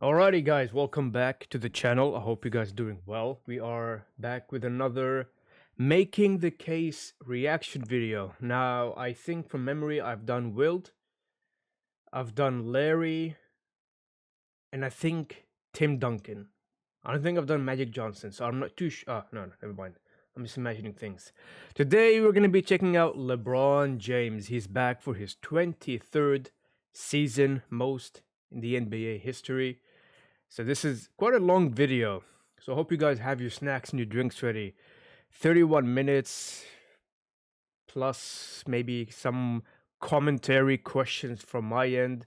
Alrighty guys, welcome back to the channel. I hope you guys are doing well. We are back with another making the case reaction video. Now, I think from memory I've done Wild, I've done Larry, and I think Tim Duncan. I don't think I've done Magic Johnson, so I'm not too sure. No, never mind. I'm just imagining things. Today we're going to be checking out LeBron James. He's back for his 23rd season, most in the NBA history. So this is quite a long video. So I hope you guys have your snacks and your drinks ready. 31 minutes plus maybe some commentary questions from my end.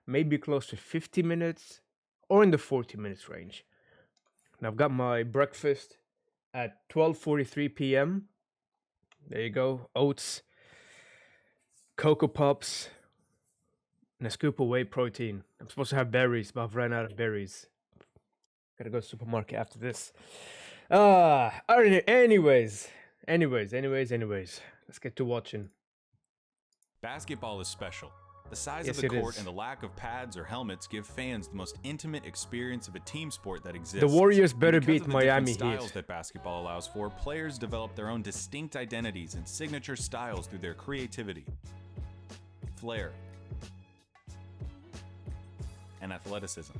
Maybe close to 50 minutes or in the 40 minutes range. And I've got my breakfast at 12:43 p.m. There you go. Oats, Cocoa Pops, and a scoop of whey protein. I'm supposed to have berries, but I've ran out of berries. Gotta go to the supermarket after this. Anyways. Let's get to watching. Basketball is special. The size Yes, of the it court is. and the lack of pads or helmets give fans the most intimate experience of a team sport that exists. The Warriors better Because beat of the Miami different styles Heat. that basketball allows for, players develop their own distinct identities and signature styles through their creativity, flair, and athleticism.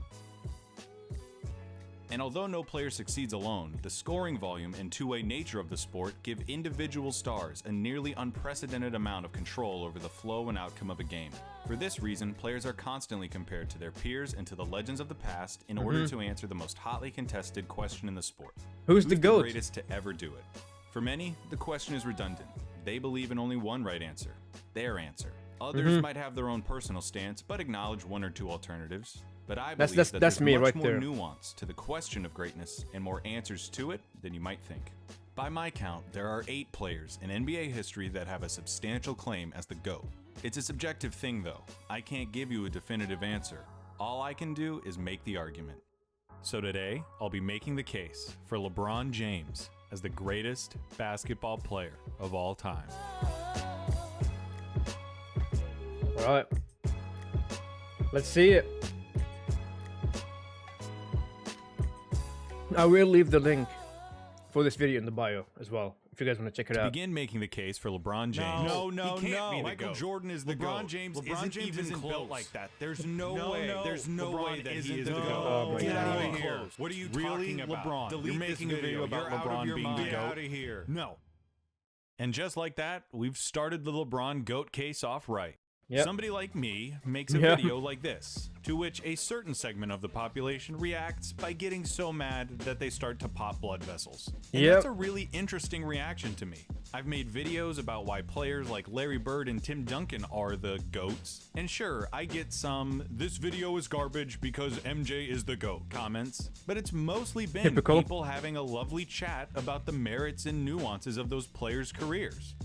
And although no player succeeds alone, the scoring volume and two-way nature of the sport give individual stars a nearly unprecedented amount of control over the flow and outcome of a game. For this reason, players are constantly compared to their peers and to the legends of the past in order to answer the most hotly contested question in the sport. Who's the GOAT? Greatest to ever do it? For many, the question is redundant. They believe in only one right answer, their answer. Others might have their own personal stance, but acknowledge one or two alternatives. But I believe that that's there's me much right more there. nuance to the question of greatness and more answers to it than you might think. By my count, there are 8 players in NBA history that have a substantial claim as the GOAT. It's a subjective thing though. I can't give you a definitive answer. All I can do is make the argument. So today, I'll be making the case for LeBron James as the greatest basketball player of all time. Alright. Let's see it. I will leave the link for this video in the bio as well, if you guys want to check it out. Begin making the case for LeBron James. No, He can't be the Michael GOAT. Jordan is the LeBron GOAT. James LeBron isn't James even isn't built close. like that. There's no way. There's no LeBron way that he isn't is the the GOAT. GOAT. Oh my Get God. out of Really? here. What are you Really, talking about? LeBron? Delete You're this making a video about You're out of LeBron your being mind. the Get GOAT? out of here. No. And just like that, we've started the LeBron GOAT case off right. Yep. Somebody like me makes a Yeah. video like this, to which a certain segment of the population reacts by getting so mad that they start to pop blood vessels. And Yep. that's a really interesting reaction to me. I've made videos about why players like Larry Bird and Tim Duncan are the GOATs. And sure, I get some, this video is garbage because MJ is the GOAT comments, but it's mostly been Typical. people having a lovely chat about the merits and nuances of those players' careers.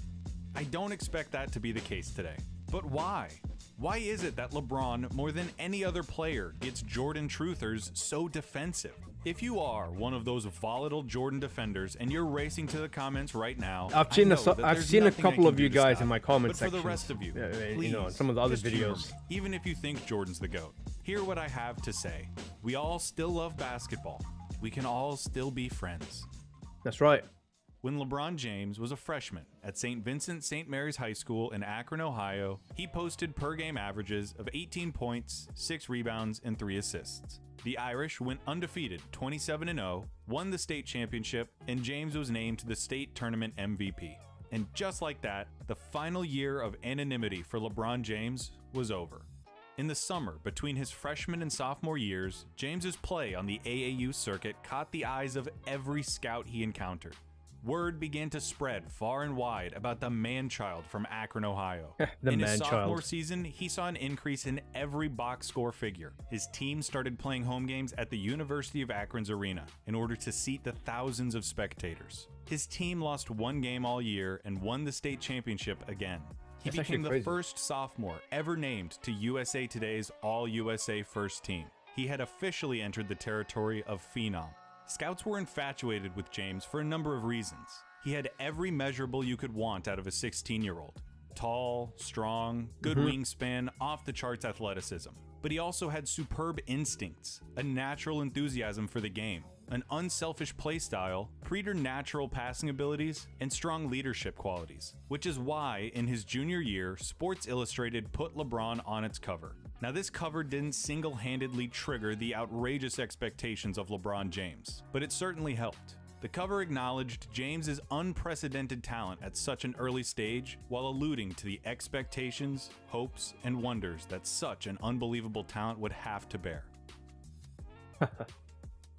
I don't expect that to be the case today. But why? Why is it that LeBron, more than any other player, gets Jordan truthers so defensive? If you are one of those volatile Jordan defenders and you're racing to the comments right now, I've seen I a know so- that I've there's seen a nothing I couple can of do you to guys stop in my it. comment But for the sections. rest of you, You know, please, some of the other just humor videos. me. Even if you think Jordan's the GOAT, hear what I have to say. We all still love basketball. We can all still be friends. That's right. When LeBron James was a freshman at St. Vincent St. Mary's High School in Akron, Ohio, he posted per-game averages of 18 points, 6 rebounds, and 3 assists. The Irish went undefeated 27-0, won the state championship, and James was named the state tournament MVP. And just like that, the final year of anonymity for LeBron James was over. In the summer between his freshman and sophomore years, James's play on the AAU circuit caught the eyes of every scout he encountered. Word began to spread far and wide about the man-child from Akron, Ohio. The In his man-child. sophomore season, he saw an increase in every box score figure. His team started playing home games at the University of Akron's arena in order to seat the thousands of spectators. His team lost one game all year and won the state championship again. He That's actually became the crazy. first sophomore ever named to USA Today's All-USA First Team. He had officially entered the territory of phenom. Scouts were infatuated with James for a number of reasons. He had every measurable you could want out of a 16-year-old. Tall, strong, good wingspan, off-the-charts athleticism. but he also had superb instincts, a natural enthusiasm for the game, an unselfish playstyle, preternatural passing abilities, and strong leadership qualities, which is why, in his junior year, Sports Illustrated put LeBron on its cover. Now, this cover didn't single-handedly trigger the outrageous expectations of LeBron James, but it certainly helped. The cover acknowledged James's unprecedented talent at such an early stage, while alluding to the expectations, hopes, and wonders that such an unbelievable talent would have to bear.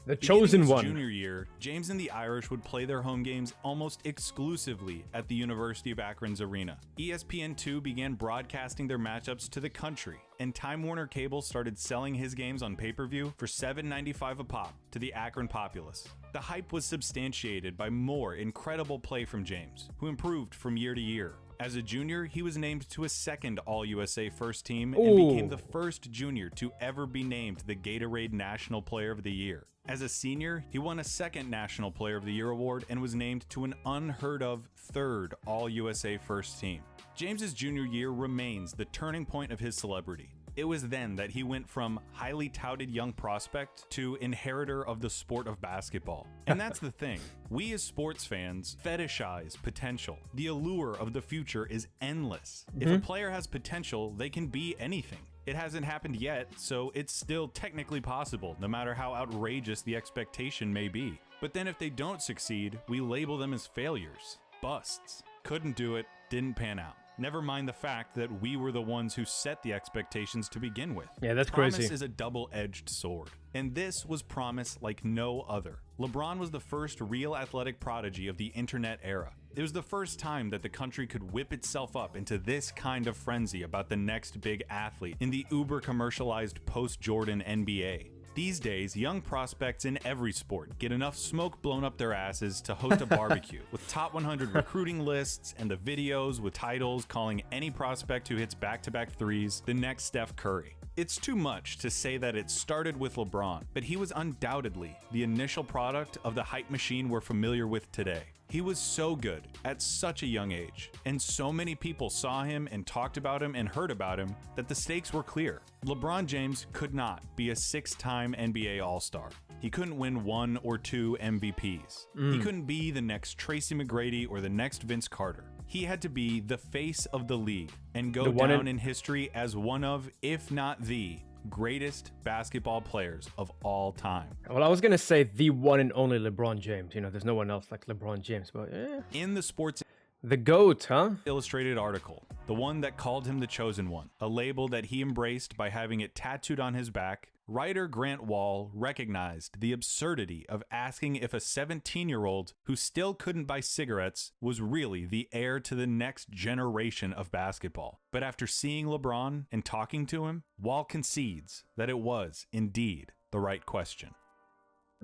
The chosen Beginning his one. junior year, James and the Irish would play their home games almost exclusively at the University of Akron's arena. ESPN2 began broadcasting their matchups to the country, and Time Warner Cable started selling his games on pay-per-view for $7.95 a pop to the Akron populace. The hype was substantiated by more incredible play from James, who improved from year to year. As a junior, he was named to a second All-USA first team and became the first junior to ever be named the Gatorade National Player of the Year. As a senior, he won a second National Player of the Year award and was named to an unheard-of third All-USA first team. James's junior year remains the turning point of his celebrity. It was then that he went from highly touted young prospect to inheritor of the sport of basketball. And that's the thing. We as sports fans fetishize potential. The allure of the future is endless. If a player has potential, they can be anything. It hasn't happened yet, so it's still technically possible, no matter how outrageous the expectation may be. But then if they don't succeed, we label them as failures, busts. Couldn't do it, didn't pan out. Never mind the fact that we were the ones who set the expectations to begin with. Yeah, that's Promise crazy. is a double-edged sword, and this was promise like no other. LeBron was the first real athletic prodigy of the internet era. It was the first time that the country could whip itself up into this kind of frenzy about the next big athlete in the uber-commercialized post-Jordan NBA. These days, young prospects in every sport get enough smoke blown up their asses to host a barbecue with top 100 recruiting lists and the videos with titles calling any prospect who hits back-to-back threes the next Steph Curry. It's too much to say that it started with LeBron, but he was undoubtedly the initial product of the hype machine we're familiar with today. He was so good at such a young age, and so many people saw him and talked about him and heard about him that the stakes were clear. LeBron James could not be a six-time NBA All-Star. He couldn't win 1 or 2 MVPs. He couldn't be the next Tracy McGrady or the next Vince Carter. He had to be the face of the league and go down in history as one of, if not the, greatest basketball players of all time. Well, I was gonna say the one and only LeBron James. You know, there's no one else like LeBron James, but In the Sports the GOAT, huh? Illustrated article, the one that called him the chosen one, a label that he embraced by having it tattooed on his back, writer Grant Wall recognized the absurdity of asking if a 17-year-old who still couldn't buy cigarettes was really the heir to the next generation of basketball. But after seeing LeBron and talking to him, Wall concedes that it was indeed the right question.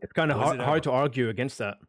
It's kind of hard to argue against that.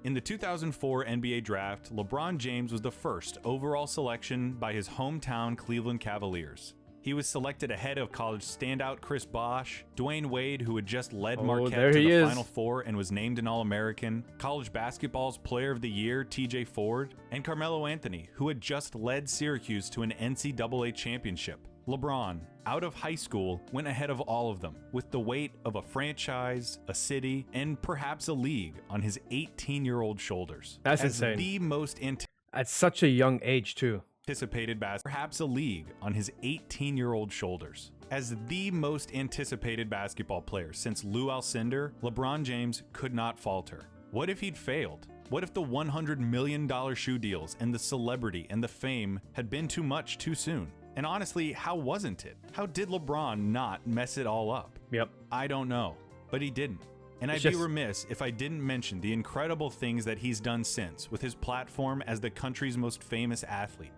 In the 2004 NBA draft, LeBron James was the first overall selection by his hometown Cleveland Cavaliers. He was selected ahead of college standout Chris Bosh, Dwayne Wade, who had just led Marquette to the Final Four and was named an All-American, college basketball's Player of the Year TJ Ford, and Carmelo Anthony, who had just led Syracuse to an NCAA championship. LeBron, out of high school, went ahead of all of them, with the weight of a franchise, a city, and perhaps a league on his 18-year-old shoulders. That's insane. The most At such a young age, too. Anticipated perhaps a league on his 18-year-old shoulders. As the most anticipated basketball player since Lou Alcindor, LeBron James could not falter. What if he'd failed? What if the $100 million shoe deals and the celebrity and the fame had been too much too soon? And honestly, how wasn't it? How did LeBron not mess it all up? Yep. I don't know, but he didn't. And I'd be remiss if I didn't mention the incredible things that he's done since with his platform as the country's most famous athlete.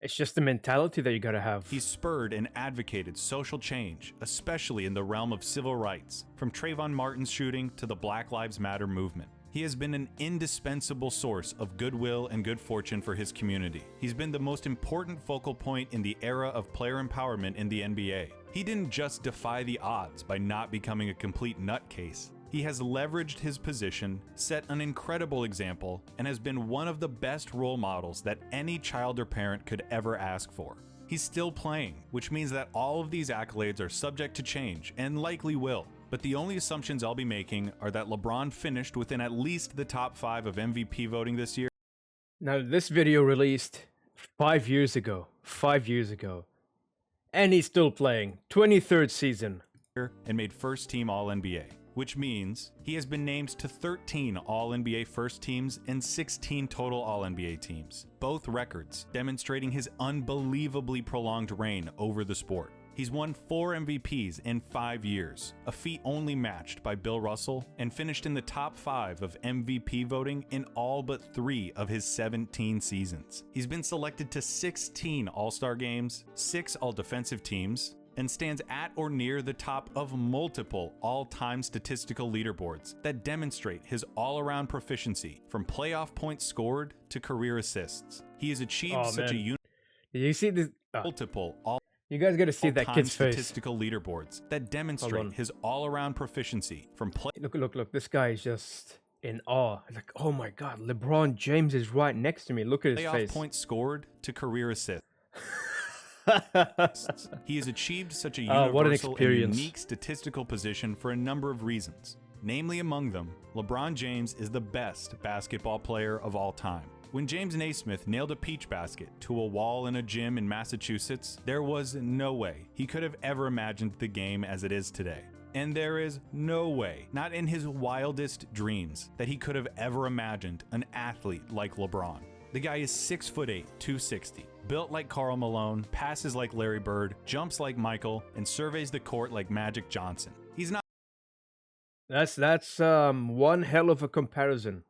It's just the mentality that you gotta have. He's spurred and advocated social change, especially in the realm of civil rights, from Trayvon Martin's shooting to the Black Lives Matter movement. He has been an indispensable source of goodwill and good fortune for his community. He's been the most important focal point in the era of player empowerment in the NBA. He didn't just defy the odds by not becoming a complete nutcase. He has leveraged his position, set an incredible example, and has been one of the best role models that any child or parent could ever ask for. He's still playing, which means that all of these accolades are subject to change and likely will. But the only assumptions I'll be making are that LeBron finished within at least the top 5 of MVP voting this year. Now, this video released 5 years ago. 5 years ago. And he's still playing. 23rd season. And made first team All-NBA, which means he has been named to 13 All-NBA first teams and 16 total All-NBA teams, both records demonstrating his unbelievably prolonged reign over the sport. He's won 4 MVPs in 5 years, a feat only matched by Bill Russell, and finished in the top 5 of MVP voting in all but 3 of his 17 seasons. He's been selected to 16 All-Star games, 6 All-Defensive teams, and stands at or near the top of multiple all-time statistical leaderboards that demonstrate his all-around proficiency, from playoff points scored to career assists. He has achieved such a Did you see this? multiple You guys gotta see that kid's face. statistical leaderboards that demonstrate his all-around proficiency, from Look. This guy is just in awe. Like, oh my God, LeBron James is right next to me. Look at his playoff face. points scored to career assists. He has achieved such a what an universal and experience. unique statistical position for a number of reasons. Namely, among them, LeBron James is the best basketball player of all time. When James Naismith nailed a peach basket to a wall in a gym in Massachusetts, there was no way he could have ever imagined the game as it is today. And there is no way, not in his wildest dreams, that he could have ever imagined an athlete like LeBron. The guy is 6'8", 260, built like Karl Malone, passes like Larry Bird, jumps like Michael, and surveys the court like Magic Johnson. He's not. That's one hell of a comparison.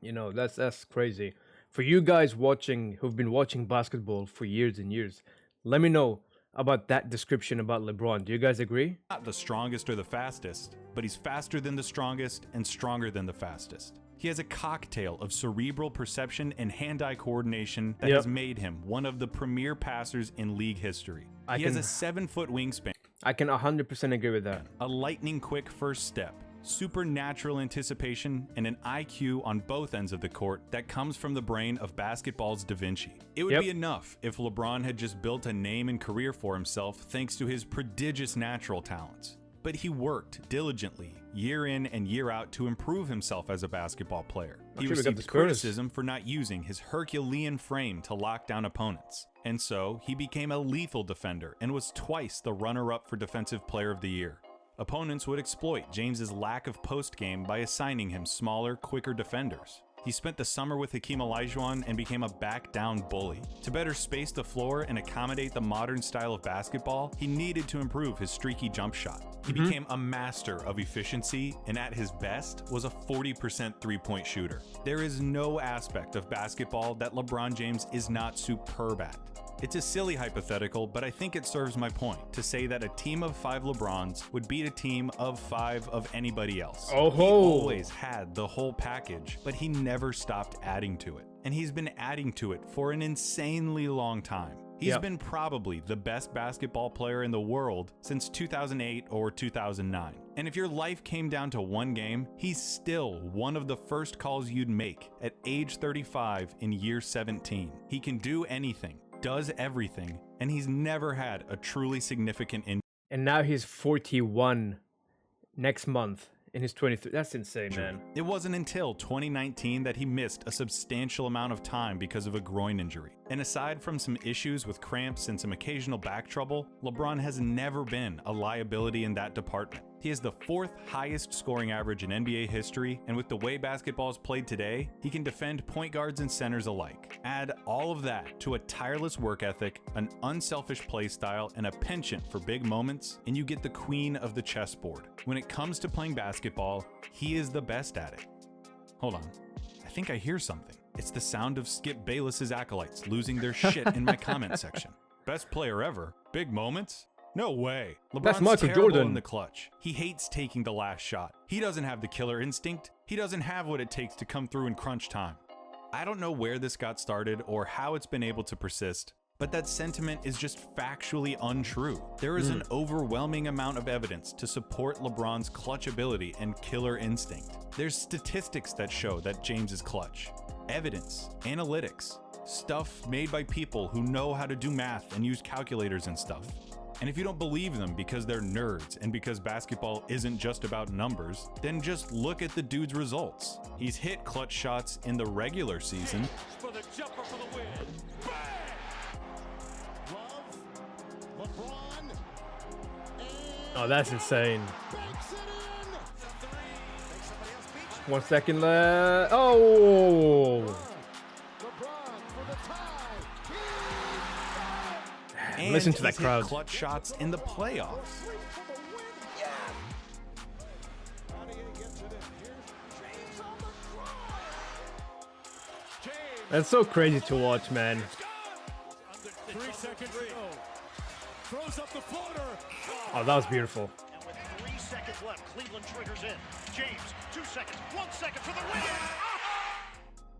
You know, that's crazy. For you guys watching, who've been watching basketball for years and years, let me know about that description about LeBron. Do you guys agree? Not the strongest or the fastest, but he's faster than the strongest and stronger than the fastest. He has a cocktail of cerebral perception and hand-eye coordination that has made him one of the premier passers in league history. He has a 7-foot wingspan. I can 100% agree with that. A lightning-quick first step, supernatural anticipation, and an IQ on both ends of the court that comes from the brain of basketball's Da Vinci. It would be enough if LeBron had just built a name and career for himself thanks to his prodigious natural talents. But he worked diligently, year in and year out, to improve himself as a basketball player. He received criticism for not using his Herculean frame to lock down opponents, and so he became a lethal defender and was twice the runner-up for Defensive Player of the Year. Opponents would exploit James's lack of post-game by assigning him smaller, quicker defenders. He spent the summer with Hakeem Olajuwon and became a back-down bully. To better space the floor and accommodate the modern style of basketball, he needed to improve his streaky jump shot. He became a master of efficiency, and at his best was a 40% three-point shooter. There is no aspect of basketball that LeBron James is not superb at. It's a silly hypothetical, but I think it serves my point to say that a team of 5 LeBrons would beat a team of 5 of anybody else. He always had the whole package, but he never stopped adding to it. And he's been adding to it for an insanely long time. He's been probably the best basketball player in the world since 2008 or 2009. And if your life came down to one game, he's still one of the first calls you'd make at age 35 in year 17. He can do anything, does everything, and he's never had a truly significant injury. And now he's 41 next month in his 23. That's insane, man. It wasn't until 2019 that he missed a substantial amount of time because of a groin injury. And aside from some issues with cramps and some occasional back trouble, LeBron has never been a liability in that department. He has the 4th highest scoring average in NBA history, and with the way basketball is played today, he can defend point guards and centers alike. Add all of that to a tireless work ethic, an unselfish play style, and a penchant for big moments, and you get the queen of the chessboard. When it comes to playing basketball, he is the best at it. Hold on, I think I hear something. It's the sound of Skip Bayless's acolytes losing their shit in my comment section. Best player ever? Big moments? No way. LeBron's terrible in the clutch. He hates taking the last shot. He doesn't have the killer instinct. He doesn't have what it takes to come through in crunch time. I don't know where this got started or how it's been able to persist, but that sentiment is just factually untrue. There is an overwhelming amount of evidence to support LeBron's clutch ability and killer instinct. There's statistics that show that James is clutch. Evidence, analytics, Stuff made by people who know how to do math and use calculators and stuff. And if you don't believe them because they're nerds and because basketball isn't just about numbers, then just look at the dude's results. He's hit clutch shots in the regular season. For the jumper for the win. Bang! Love, LeBron, Oh, that's insane. banks it in. 1 second left. Oh! LeBron for the tie. And Listen to that he's hit crowd. clutch shots in the playoffs. Three for the win. Yeah. How do you get to this? Here's James on the drive. James. That's so crazy to watch, man. 3 seconds to go. Throws up the floater. Oh, that was beautiful. And with 3 seconds left, Cleveland triggers in. James, 2 seconds, 1 second for the win.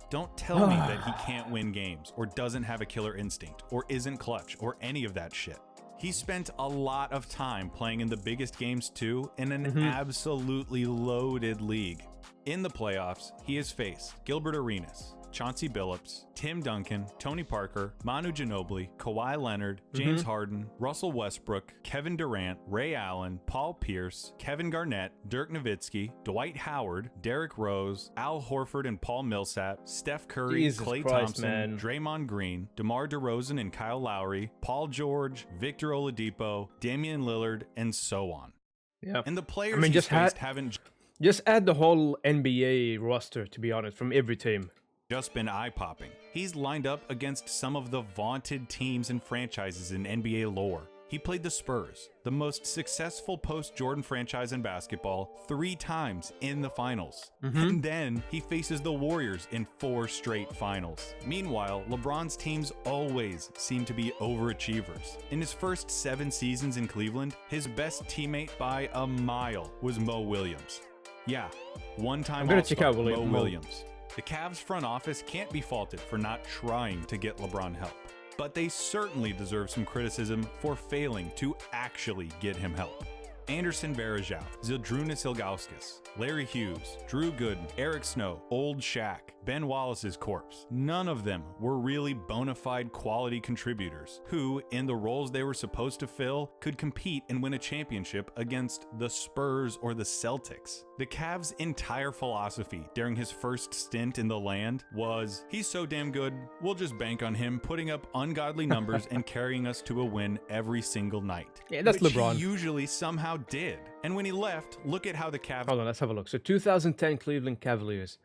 Don't tell me that he can't win games, or doesn't have a killer instinct, or isn't clutch, or any of that shit. He spent a lot of time playing in the biggest games too, in an absolutely loaded league. In the playoffs, he has faced Gilbert Arenas, Chauncey Billups, Tim Duncan, Tony Parker, Manu Ginobili, Kawhi Leonard, James Harden, Russell Westbrook, Kevin Durant, Ray Allen, Paul Pierce, Kevin Garnett, Dirk Nowitzki, Dwight Howard, Derrick Rose, Al Horford and Paul Millsap, Steph Curry, Jesus Klay Christ, Thompson, man. Draymond Green, DeMar DeRozan and Kyle Lowry, Paul George, Victor Oladipo, Damian Lillard, and so on. Yeah. And the players I mean, he's just faced haven't Just add the whole NBA roster, to be honest, from every team. just been eye-popping. He's lined up against some of the vaunted teams and franchises in NBA lore. He played the Spurs, the most successful post-Jordan franchise in basketball, 3 times in the finals. And then he faces the Warriors in 4 straight finals. Meanwhile, LeBron's teams always seem to be overachievers. In his first 7 seasons in Cleveland, his best teammate by a mile was Mo Williams. Yeah, one-time I'm gonna All-Star check out Mo Mo. Williams. The Cavs front office can't be faulted for not trying to get LeBron help, but they certainly deserve some criticism for failing to actually get him help. Anderson Varejao, Zydrunas Ilgauskas, Larry Hughes, Drew Gooden, Eric Snow, Old Shaq, Ben Wallace's corpse. None of them were really bona fide quality contributors who, in the roles they were supposed to fill, could compete and win a championship against the Spurs or the Celtics. The Cavs' entire philosophy during his first stint in the land was, he's so damn good, we'll just bank on him putting up ungodly numbers and carrying us to a win every single night. Yeah, that's Which LeBron. he usually somehow did. And when he left, look at how the Cavs Hold on, let's have a look. So 2010 Cleveland Cavaliers.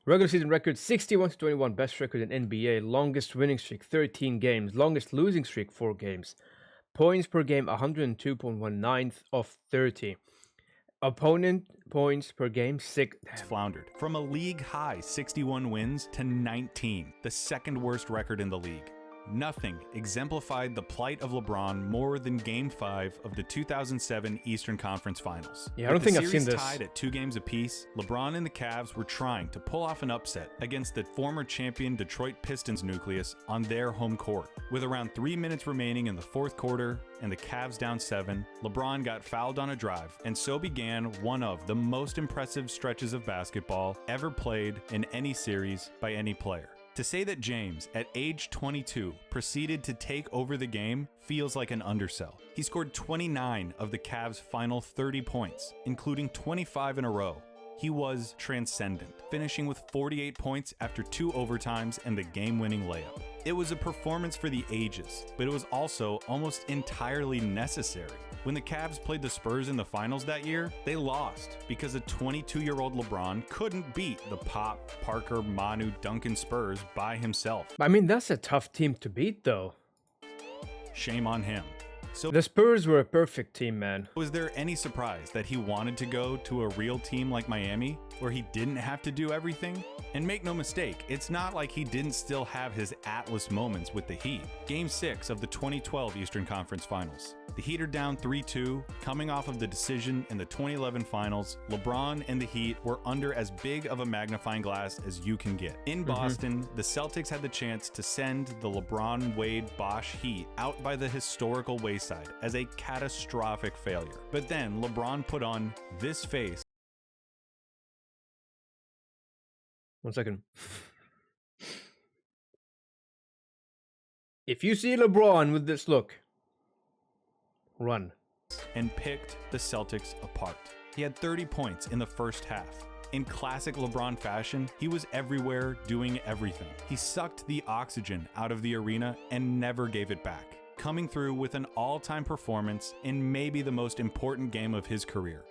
Regular season record 61-21, best record in NBA, longest winning streak 13 games, longest losing streak 4 games. Points per game 102.19 of 30. Opponent points per game 6. floundered from a league high 61 wins to 19, the second worst record in the league. Nothing exemplified the plight of LeBron more than Game 5 of the 2007 Eastern Conference Finals. Yeah, I don't With the think I've seen series this. tied at 2 games apiece, LeBron and the Cavs were trying to pull off an upset against the former champion Detroit Pistons nucleus on their home court. With around 3 minutes remaining in the fourth quarter and the Cavs down 7, LeBron got fouled on a drive, and so began one of the most impressive stretches of basketball ever played in any series by any player. To say that James, at age 22, proceeded to take over the game feels like an undersell. He scored 29 of the Cavs' final 30 points, including 25 in a row. He was transcendent, finishing with 48 points after 2 overtimes and the game-winning layup. It was a performance for the ages, but it was also almost entirely necessary. When the Cavs played the Spurs in the finals that year, they lost because a 22-year-old LeBron couldn't beat the Pop, Parker, Manu, Duncan Spurs by himself. I mean, that's a tough team to beat, though. Shame on him. So The Spurs were a perfect team, man. was there any surprise that he wanted to go to a real team like Miami, where he didn't have to do everything? And make no mistake, it's not like he didn't still have his Atlas moments with the Heat. Game 6 of the 2012 Eastern Conference Finals. The Heat are down 3-2, coming off of the decision in the 2011 Finals. LeBron and the Heat were under as big of a magnifying glass as you can get. In Boston, the Celtics had the chance to send the LeBron, Wade, Bosch Heat out by the historical wayside as a catastrophic failure. But then LeBron put on this face 1 second. If you see LeBron with this look, run. and picked the Celtics apart. He had 30 points in the first half. In classic LeBron fashion, he was everywhere doing everything. He sucked the oxygen out of the arena and never gave it back, coming through with an all-time performance in maybe the most important game of his career.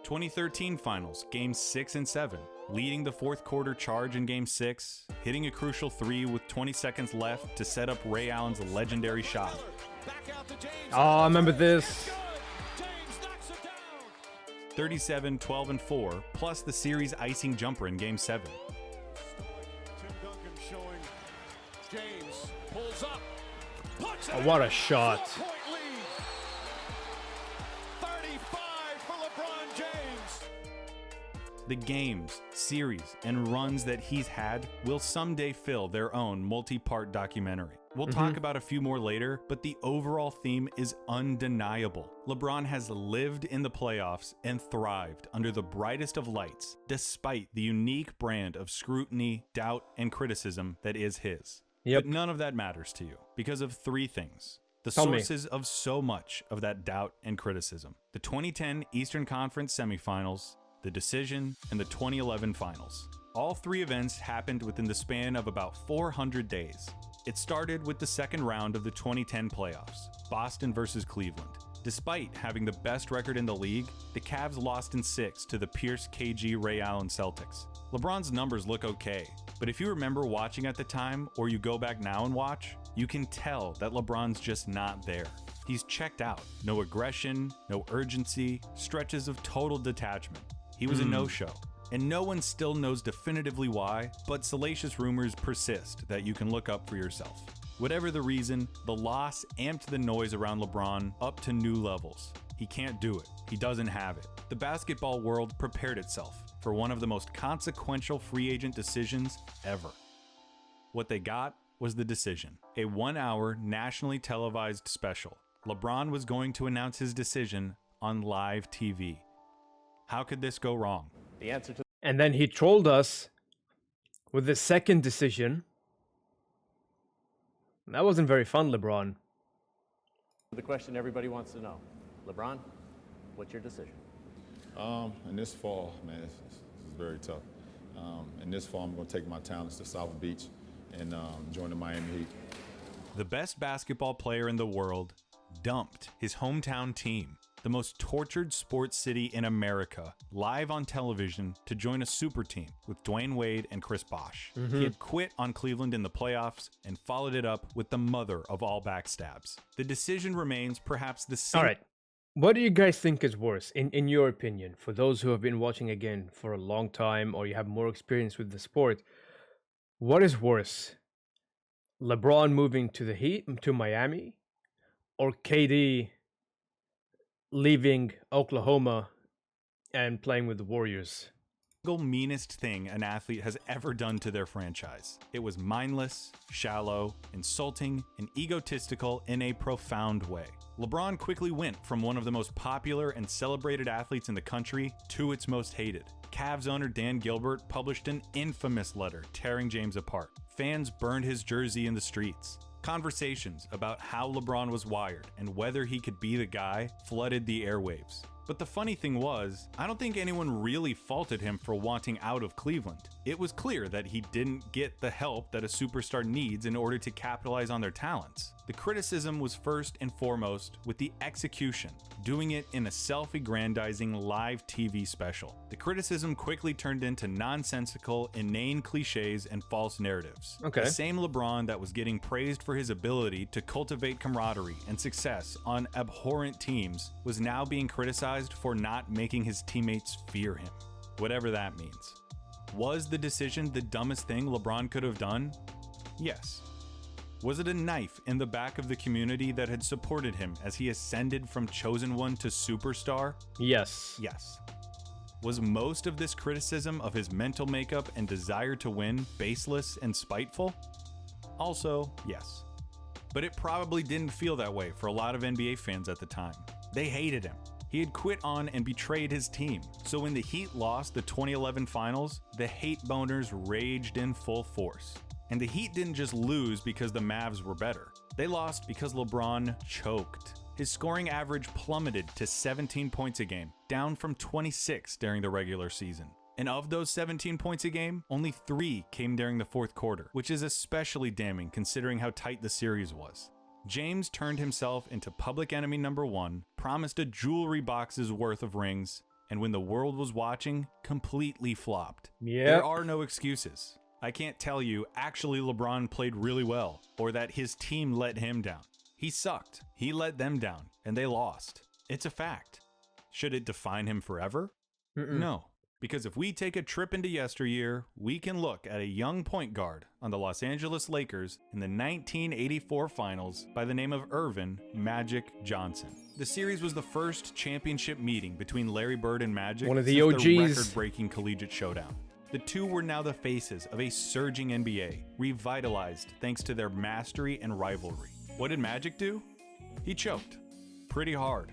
2013 Finals, Games 6 and 7, leading the fourth quarter charge in Game 6, hitting a crucial 3 with 20 seconds left to set up Ray Allen's legendary shot. Oh, I remember this. 37, 12, and 4, plus the series icing jumper in Game 7. Tim Duncan showing James pulls up. Puts it Oh, what a in. shot. 4-point lead. 35 for LeBron James. The games, series, and runs that he's had will someday fill their own multi-part documentary. We'll talk about a few more later, but the overall theme is undeniable. LeBron has lived in the playoffs and thrived under the brightest of lights, despite the unique brand of scrutiny, doubt, and criticism that is his. Yep. But none of that matters to you because of three things. The Tell me. sources of so much of that doubt and criticism. The 2010 Eastern Conference semifinals, the decision, and the 2011 finals. All three events happened within the span of about 400 days. It started with the second round of the 2010 playoffs, Boston versus Cleveland. Despite having the best record in the league, the Cavs lost in 6 to the Pierce KG Ray Allen Celtics. LeBron's numbers look okay, but if you remember watching at the time or you go back now and watch, you can tell that LeBron's just not there. He's checked out. No aggression, no urgency, stretches of total detachment. He was a no-show. And no one still knows definitively why, but salacious rumors persist that you can look up for yourself. Whatever the reason, the loss amped the noise around LeBron up to new levels. He can't do it. He doesn't have it. The basketball world prepared itself for one of the most consequential free agent decisions ever. What they got was the decision, a 1-hour nationally televised special. LeBron was going to announce his decision on live TV. How could this go wrong? The answer to And then he trolled us with the second decision. That wasn't very fun, LeBron. the question everybody wants to know. LeBron, what's your decision? In this fall, man, this is very tough. In this fall, I'm going to take my talents to South Beach and join the Miami Heat. The best basketball player in the world dumped his hometown team, the most tortured sports city in America, live on television to join a super team with Dwayne Wade and Chris Bosh. He had quit on Cleveland in the playoffs and followed it up with the mother of all backstabs. The decision remains perhaps the same. All right. What do you guys think is worse, in your opinion, for those who have been watching again for a long time or you have more experience with the sport? What is worse? LeBron moving to the Heat, to Miami, or KD leaving Oklahoma and playing with the Warriors? Single meanest thing an athlete has ever done to their franchise. It was mindless, shallow, insulting, and egotistical in a profound way. LeBron quickly went from one of the most popular and celebrated athletes in the country to its most hated. Cavs owner Dan Gilbert published an infamous letter tearing James apart. Fans burned his jersey in the streets. Conversations about how LeBron was wired and whether he could be the guy flooded the airwaves. But the funny thing was, I don't think anyone really faulted him for wanting out of Cleveland. It was clear that he didn't get the help that a superstar needs in order to capitalize on their talents. The criticism was first and foremost with the execution, doing it in a self-aggrandizing live TV special. The criticism quickly turned into nonsensical, inane cliches and false narratives. Okay. The same LeBron that was getting praised for his ability to cultivate camaraderie and success on abhorrent teams was now being criticized for not making his teammates fear him, whatever that means. Was the decision the dumbest thing LeBron could have done? Yes. Was it a knife in the back of the community that had supported him as he ascended from chosen one to superstar? Yes. Yes. Was most of this criticism of his mental makeup and desire to win baseless and spiteful? Also, yes. But it probably didn't feel that way for a lot of NBA fans at the time. They hated him. He had quit on and betrayed his team. So when the Heat lost the 2011 finals, the hate boners raged in full force. And the Heat didn't just lose because the Mavs were better. They lost because LeBron choked. His scoring average plummeted to 17 points a game, down from 26 during the regular season. And of those 17 points a game, only 3 came during the fourth quarter, which is especially damning considering how tight the series was. James turned himself into public enemy number 1, promised a jewelry box's worth of rings, and when the world was watching, completely flopped. Yeah. There are no excuses. I can't tell you actually LeBron played really well, or that his team let him down. He sucked, he let them down, and they lost. It's a fact. Should it define him forever? No. Because if we take a trip into yesteryear, we can look at a young point guard on the Los Angeles Lakers in the 1984 finals by the name of Earvin "Magic" Johnson. The series was the first championship meeting between Larry Bird and Magic One of the since the OGs. record-breaking collegiate showdown. The two were now the faces of a surging NBA, revitalized thanks to their mastery and rivalry. What did Magic do? He choked. Pretty hard.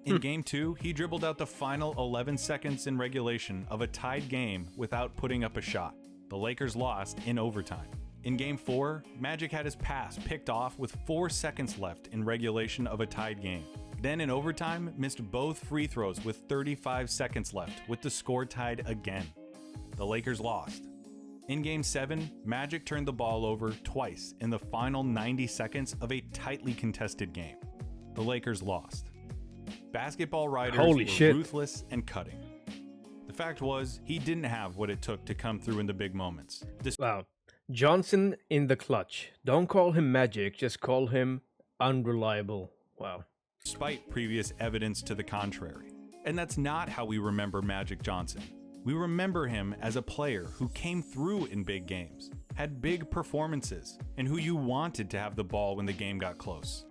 In Game 2, he dribbled out the final 11 seconds in regulation of a tied game without putting up a shot. The Lakers lost in overtime. In Game 4, Magic had his pass picked off with 4 seconds left in regulation of a tied game. Then in overtime, missed both free throws with 35 seconds left, with the score tied again. The Lakers lost. In Game 7, Magic turned the ball over twice in the final 90 seconds of a tightly contested game. The Lakers lost. Basketball writers Holy were shit. ruthless and cutting. The fact was, he didn't have what it took to come through in the big moments. Wow. Johnson in the clutch. Don't call him Magic, just call him unreliable. Wow. Despite previous evidence to the contrary. And that's not how we remember Magic Johnson. We remember him as a player who came through in big games, had big performances, and who you wanted to have the ball when the game got close.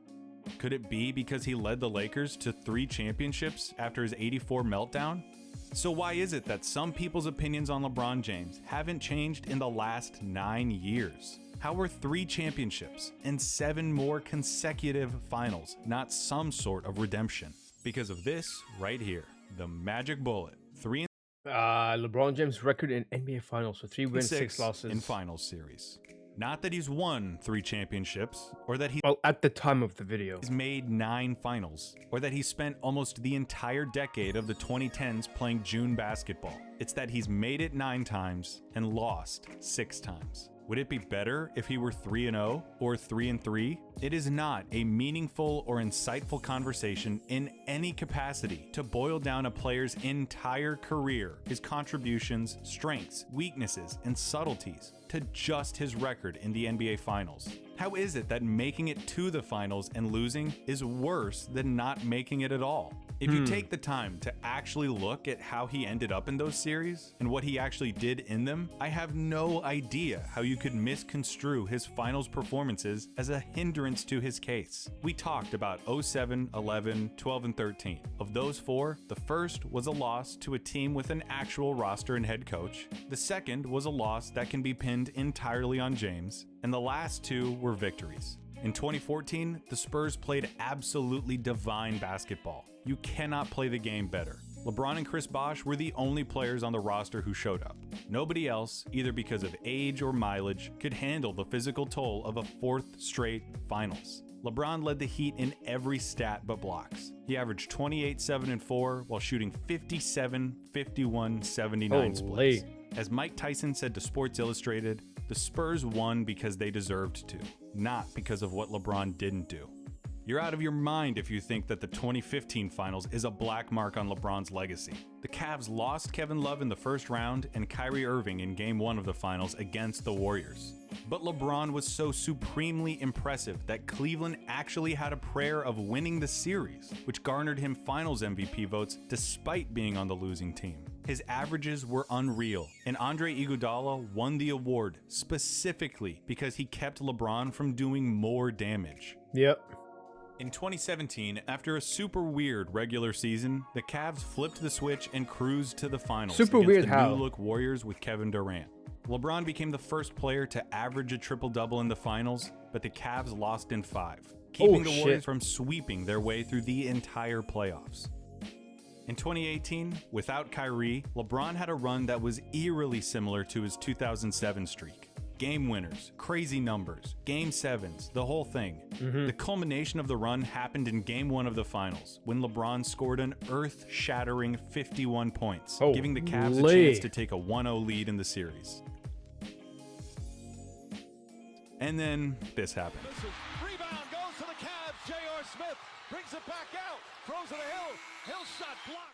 Could it be because he led the Lakers to 3 championships after his '84 meltdown? So why is it that some people's opinions on LeBron James haven't changed in the last 9 years? How were 3 championships and 7 more consecutive finals not some sort of redemption? Because of this right here, the Magic Bullet. 3 LeBron James' record in NBA Finals, so 3 wins, 6 losses. in finals series. Not that he's won 3 championships, or that he's Well, at the time of the video. made 9 finals, or that he spent almost the entire decade of the 2010s playing June basketball. It's that he's made it 9 times and lost 6 times. Would it be better if he were 3-0 or 3-3? It is not a meaningful or insightful conversation in any capacity to boil down a player's entire career, his contributions, strengths, weaknesses, and subtleties, to just his record in the NBA Finals. How is it that making it to the finals and losing is worse than not making it at all? If you take the time to actually look at how he ended up in those series and what he actually did in them, I have no idea how you could misconstrue his finals performances as a hindrance to his case. We talked about 07, 11, 12, and 13. Of those 4, the first was a loss to a team with an actual roster and head coach. The second was a loss that can be pinned entirely on James. And the last 2 were victories. In 2014, the Spurs played absolutely divine basketball. You cannot play the game better. LeBron and Chris Bosh were the only players on the roster who showed up. Nobody else, either because of age or mileage, could handle the physical toll of a 4th straight finals. LeBron led the Heat in every stat but blocks. He averaged 28, 7, and 4 while shooting 57, 51, 79 splits. As Mike Tyson said to Sports Illustrated, the Spurs won because they deserved to, not because of what LeBron didn't do. You're out of your mind if you think that the 2015 finals is a black mark on LeBron's legacy. The Cavs lost Kevin Love in the first round and Kyrie Irving in Game 1 of the finals against the Warriors. But LeBron was so supremely impressive that Cleveland actually had a prayer of winning the series, which garnered him finals MVP votes despite being on the losing team. His averages were unreal, and Andre Iguodala won the award specifically because he kept LeBron from doing more damage. Yep. In 2017, after a super weird regular season, the Cavs flipped the switch and cruised to the finals Super against weird the how? new-look Warriors with Kevin Durant. LeBron became the first player to average a triple-double in the finals, but the Cavs lost in 5, keeping the Warriors from sweeping their way through the entire playoffs. In 2018, without Kyrie, LeBron had a run that was eerily similar to his 2007 streak. Game winners, crazy numbers, game sevens, the whole thing. The culmination of the run happened in game 1 of the finals, when LeBron scored an earth-shattering 51 points, giving the Cavs a chance to take a 1-0 lead in the series. And then this happened. Rebound goes to the Cavs. J.R. Smith brings it back out. Throws it to Hill. Hill shot blocked.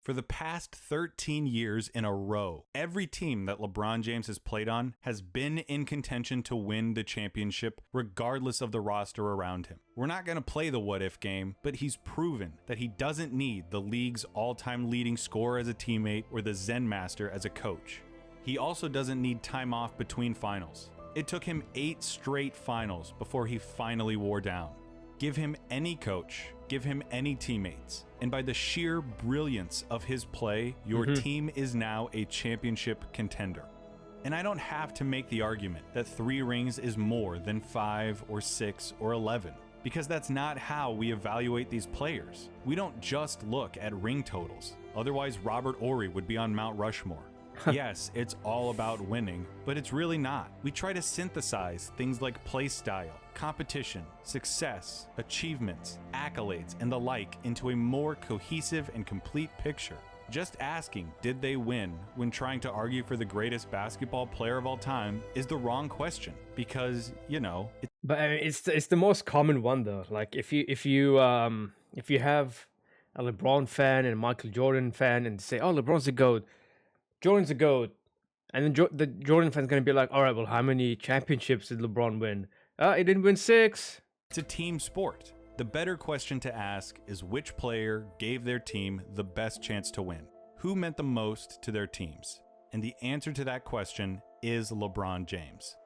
For the past 13 years in a row, every team that LeBron James has played on has been in contention to win the championship regardless of the roster around him. We're not going to play the what-if game, but he's proven that he doesn't need the league's all-time leading scorer as a teammate or the Zen master as a coach. He also doesn't need time off between finals. It took him 8 straight finals before he finally wore down. Give him any coach, give him any teammates, and by the sheer brilliance of his play, your team is now a championship contender. And I don't have to make the argument that 3 rings is more than 5 or 6 or 11, because that's not how we evaluate these players. We don't just look at ring totals, otherwise Robert Horry would be on Mount Rushmore. Yes, it's all about winning, but it's really not. We try to synthesize things like play style, competition, success, achievements, accolades, and the like into a more cohesive and complete picture. Just asking, did they win, when trying to argue for the greatest basketball player of all time is the wrong question, because, you know, But I mean, it's the most common one though. Like if you have a LeBron fan and a Michael Jordan fan and say, "Oh, LeBron's the GOAT, Jordan's the GOAT," and then the Jordan fan's gonna be like, "All right, well, how many championships did LeBron win? He didn't win 6." it's a team sport. The better question to ask is which player gave their team the best chance to win? Who meant the most to their teams? And the answer to that question is LeBron James.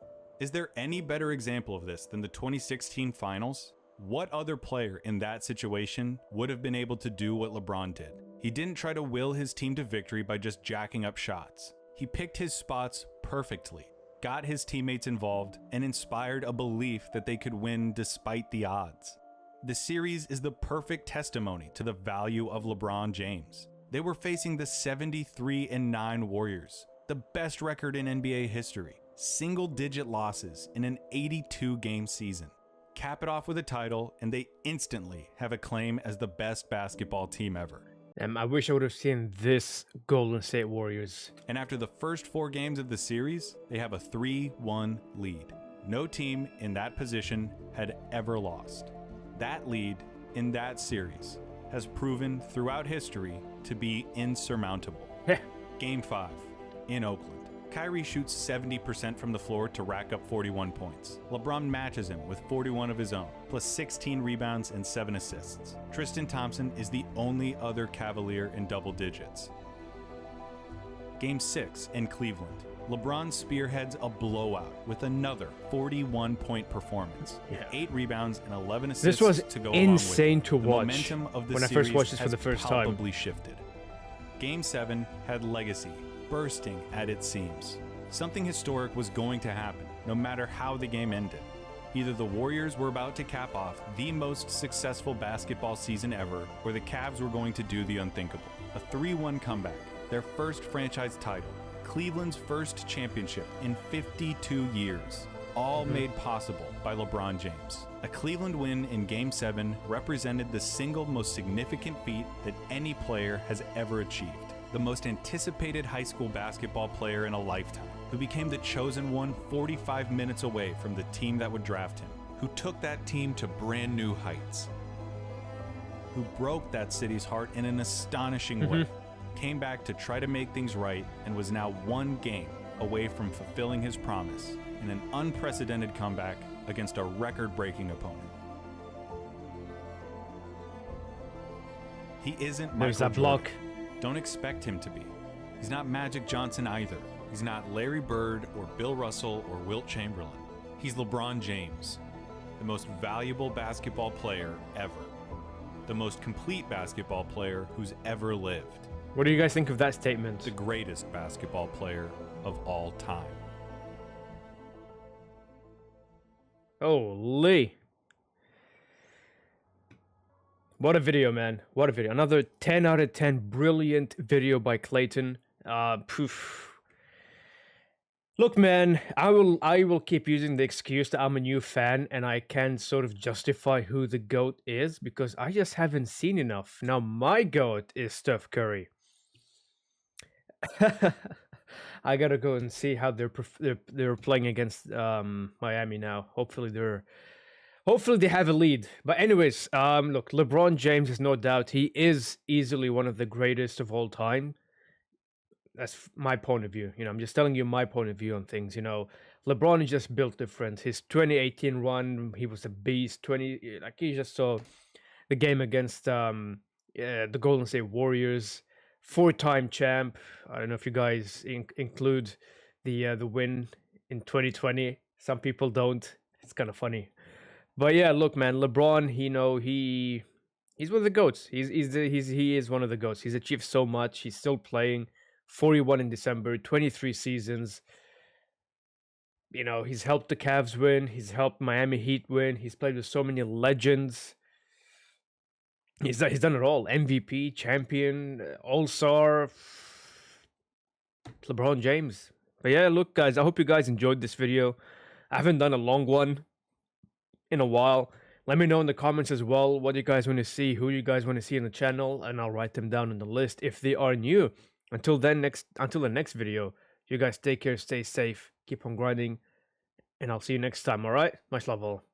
Is there any better example of this than the 2016 finals? What other player in that situation would have been able to do what LeBron did? He didn't try to will his team to victory by just jacking up shots. He picked his spots perfectly, got his teammates involved, and inspired a belief that they could win despite the odds. The series is the perfect testimony to the value of LeBron James. They were facing the 73-9 Warriors, the best record in NBA history, single-digit losses in an 82-game season. Cap it off with a title, and they instantly have a claim as the best basketball team ever. I wish I would have seen this Golden State Warriors. And after the first 4 games of the series, they have a 3-1 lead. No team in that position had ever lost. That lead in that series has proven throughout history to be insurmountable. Game 5 in Oakland. Kyrie shoots 70% from the floor to rack up 41 points. LeBron matches him with 41 of his own, plus 16 rebounds and 7 assists. Tristan Thompson is the only other Cavalier in double digits. Game 6 in Cleveland. LeBron spearheads a blowout with another 41-point performance, with 8 rebounds and 11 assists. This was to go insane to the watch momentum of the when I series first watched this for has the first time. palpably shifted. Game 7 had legacy bursting at its seams. Something historic was going to happen, no matter how the game ended. Either the Warriors were about to cap off the most successful basketball season ever, or the Cavs were going to do the unthinkable. A 3-1 comeback, their first franchise title, Cleveland's first championship in 52 years, all made possible by LeBron James. A Cleveland win in Game 7 represented the single most significant feat that any player has ever achieved. The most anticipated high school basketball player in a lifetime, who became the chosen one 45 minutes away from the team that would draft him, who took that team to brand new heights, who broke that city's heart in an astonishing way, came back to try to make things right, and was now 1 game away from fulfilling his promise in an unprecedented comeback against a record-breaking opponent. He isn't Michael There's that Jordan. block. Don't expect him to be. He's not Magic Johnson either. He's not Larry Bird or Bill Russell or Wilt Chamberlain. He's LeBron James, the most valuable basketball player ever. The most complete basketball player who's ever lived. What do you guys think of that statement? The greatest basketball player of all time. Holy. What a video, man. What a video. Another 10 out of 10 brilliant video by Clayton. Look, man, I will keep using the excuse that I'm a new fan and I can't sort of justify who the GOAT is because I just haven't seen enough. Now my GOAT is Steph Curry. I gotta go and see how they're playing against Miami now. Hopefully they have a lead. But anyways, look, LeBron James is no doubt he is easily one of the greatest of all time. That's my point of view. I'm just telling you my point of view on things. LeBron is just built different. His 2018 run, he was a beast. You just saw the game against the Golden State Warriors, 4-time champ. I don't know if you guys include the win in 2020. Some people don't. It's kind of funny. But yeah, look, man, LeBron, he's one of the goats. He is one of the goats. He's achieved so much. He's still playing. 41 in December, 23 seasons. He's helped the Cavs win. He's helped Miami Heat win. He's played with so many legends. He's done it all. MVP, champion, All-Star. LeBron James. But yeah, look, guys, I hope you guys enjoyed this video. I haven't done a long one in a while. Let me know in the comments as well what you guys want to see, who you guys want to see in the channel, and I'll write them down in the list if they are new. Until the next video, you guys take care, stay safe, keep on grinding, and I'll see you next time, alright? Much love all.